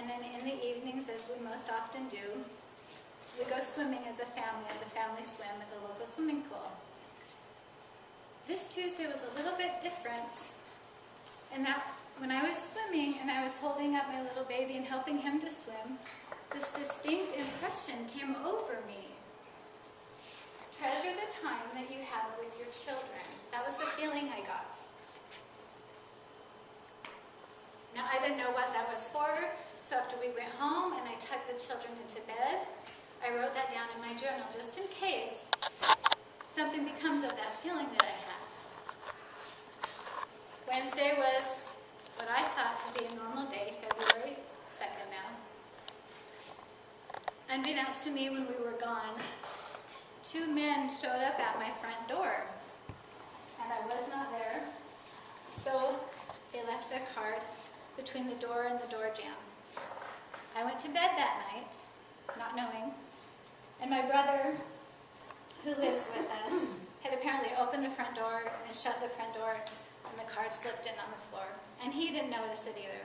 then in the evenings, as we most often do, we go swimming as a family at the family swim at the local swimming pool. This Tuesday was a little bit different in that when I was swimming and I was holding up my little baby and helping him to swim, this distinct impression came over me. Treasure the time that you have with your children. That was the feeling I got. Now, I didn't know what that was for, so after we went home and I tucked the children into bed, I wrote that down in my journal just in case something becomes of that feeling that I had. Wednesday was what I thought to be a normal day, February 2nd now. Unbeknownst to me, when we were gone, 2 men showed up at my front door, and I was not there, so they left their card between the door and the door jamb. I went to bed that night, not knowing, and my brother, who lives with us, had apparently opened the front door and shut the front door, and the card slipped in on the floor, and he didn't notice it either.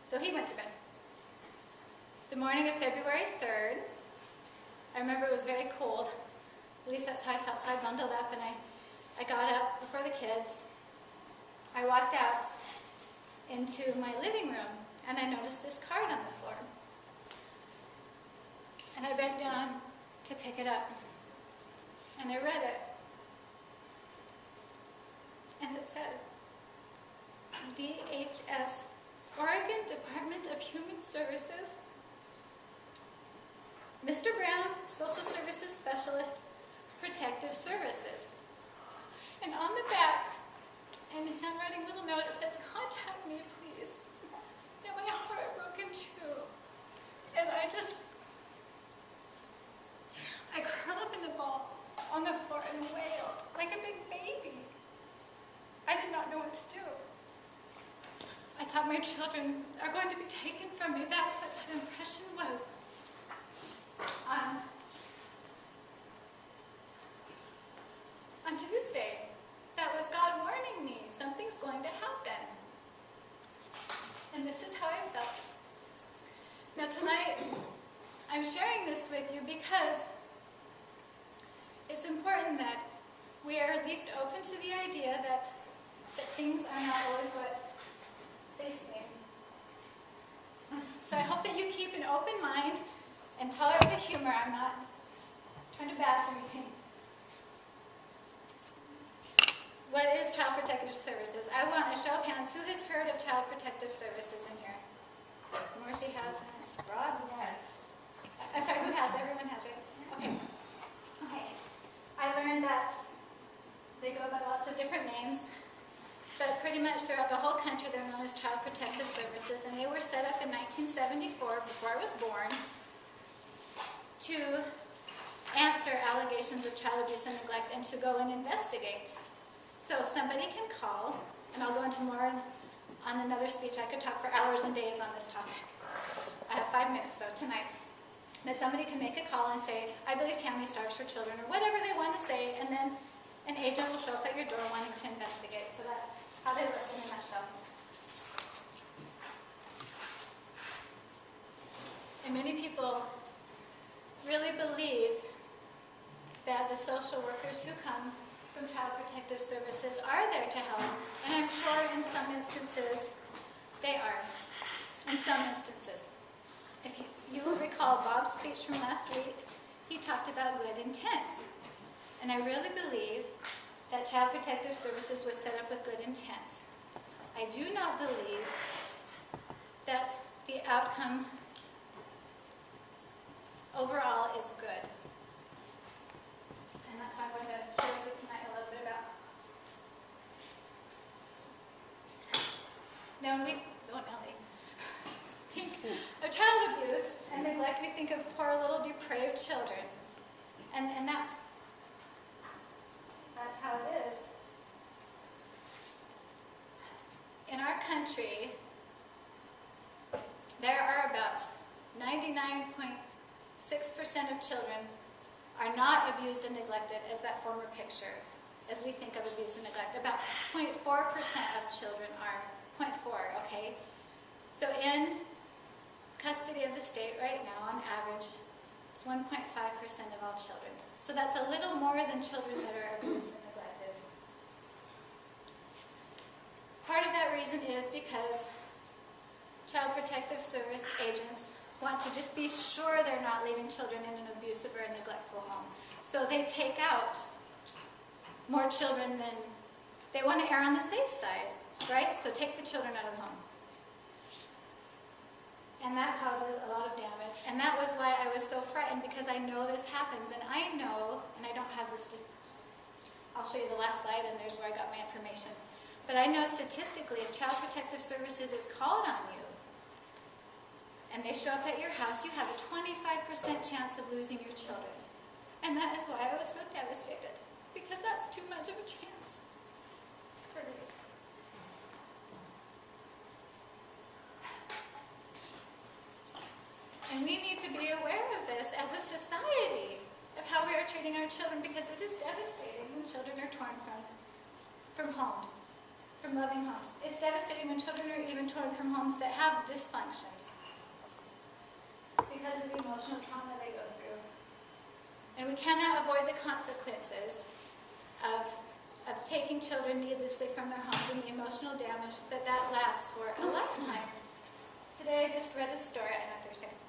So he went to bed. The morning of February 3rd, I remember it was very cold. At least that's how I felt, so I bundled up and I got up before the kids. I walked out into my living room and I noticed this card on the floor. And I bent down to pick it up. And I read it. And it said, DHS, Oregon Department of Human Services, Mr. Brown, Social Services Specialist, Protective Services. And on the back, in handwriting little note, it says, contact me, please. And my heart broke in two. And I curled up in the ball on the floor and wailed like a big baby. I did not know what to do. I thought my children are going to be taken from me. That's what that impression was. On Tuesday, that was God warning me, something's going to happen. And this is how I felt. Now tonight, I'm sharing this with you because it's important that we are at least open to the idea that things are not always what they seem. So I hope that you keep an open mind and tolerate the humor. I'm not trying to bash anything. What is Child Protective Services? I want a show of hands. Who has heard of Child Protective Services in here? Dorothy hasn't. Rod? Yes. I'm sorry, who has? Everyone has, right? Okay. Okay. I learned that they go by lots of different names, but pretty much throughout the whole country they're known as Child Protective Services, and they were set up in 1974, before I was born, to answer allegations of child abuse and neglect and to go and investigate. So somebody can call, and I'll go into more on another speech. I could talk for hours and days on this topic. I have 5 minutes though tonight. But somebody can make a call and say, I believe Tammy starves for children, or whatever they want to say, and then an agent will show up at your door wanting to investigate. So that's how they work in a nutshell. And many people really believe that the social workers who come from Child Protective Services are there to help, and I'm sure in some instances they are. In some instances. If you will recall Bob's speech from last week, he talked about good intent. And I really believe that Child Protective Services was set up with good intent. I do not believe that the outcome overall is good. And that's what I'm going to share with you tonight a little bit about. Now, when we think of child abuse and neglect, we think of poor little depraved children. And that's how it is. In our country, there are about 99.6% of children are not abused and neglected as that former picture, as we think of abuse and neglect. About 0.4% of children are, 0.4, okay? So in custody of the state right now, on average, is 1.5% of all children. So that's a little more than children that are abused and neglected. Part of that reason is because Child Protective Service agents want to just be sure they're not leaving children in an abusive or a neglectful home. So they take out more children than, they want to err on the safe side, right? So take the children out of the home. And that causes a lot of damage. And that was why I was so frightened, because I know this happens. And I know, and I don't have this, I'll show you the last slide, and there's where I got my information. But I know statistically, if Child Protective Services is called on you, and they show up at your house, you have a 25% chance of losing your children. And that is why I was so devastated, because that's too much of a chance for me. And we need to be aware of this as a society, of how we are treating our children, because it is devastating when children are torn from homes, from loving homes. It's devastating when children are even torn from homes that have dysfunctions because of the emotional trauma they go through. And we cannot avoid the consequences of taking children needlessly from their homes and the emotional damage that lasts for a lifetime. Today I just read a story, I know there's 6,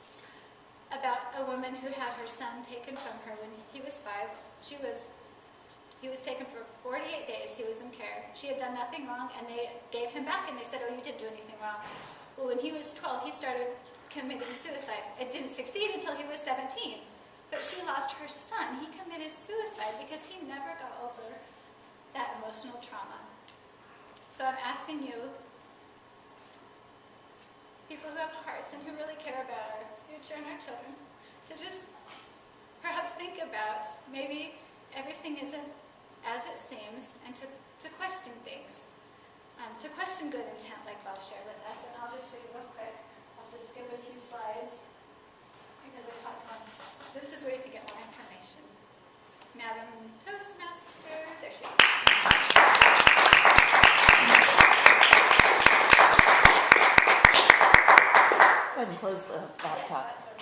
about a woman who had her son taken from her when he was 5. He was taken for 48 days. He was in care. She had done nothing wrong, and they gave him back, and they said, oh, you didn't do anything wrong. Well, when he was 12, he started committing suicide. It didn't succeed until he was 17. But she lost her son. He committed suicide because he never got over that emotional trauma. So I'm asking you, people who have hearts and who really care about our future and our children, to just perhaps think about maybe everything isn't as it seems, and to question things, to question good intent like Bob shared with us. And I'll just show you real quick. I'll just skip a few slides because I talked about this is where you can get more information. Madam Toastmaster, there she is. Go ahead and close the laptop. Yes,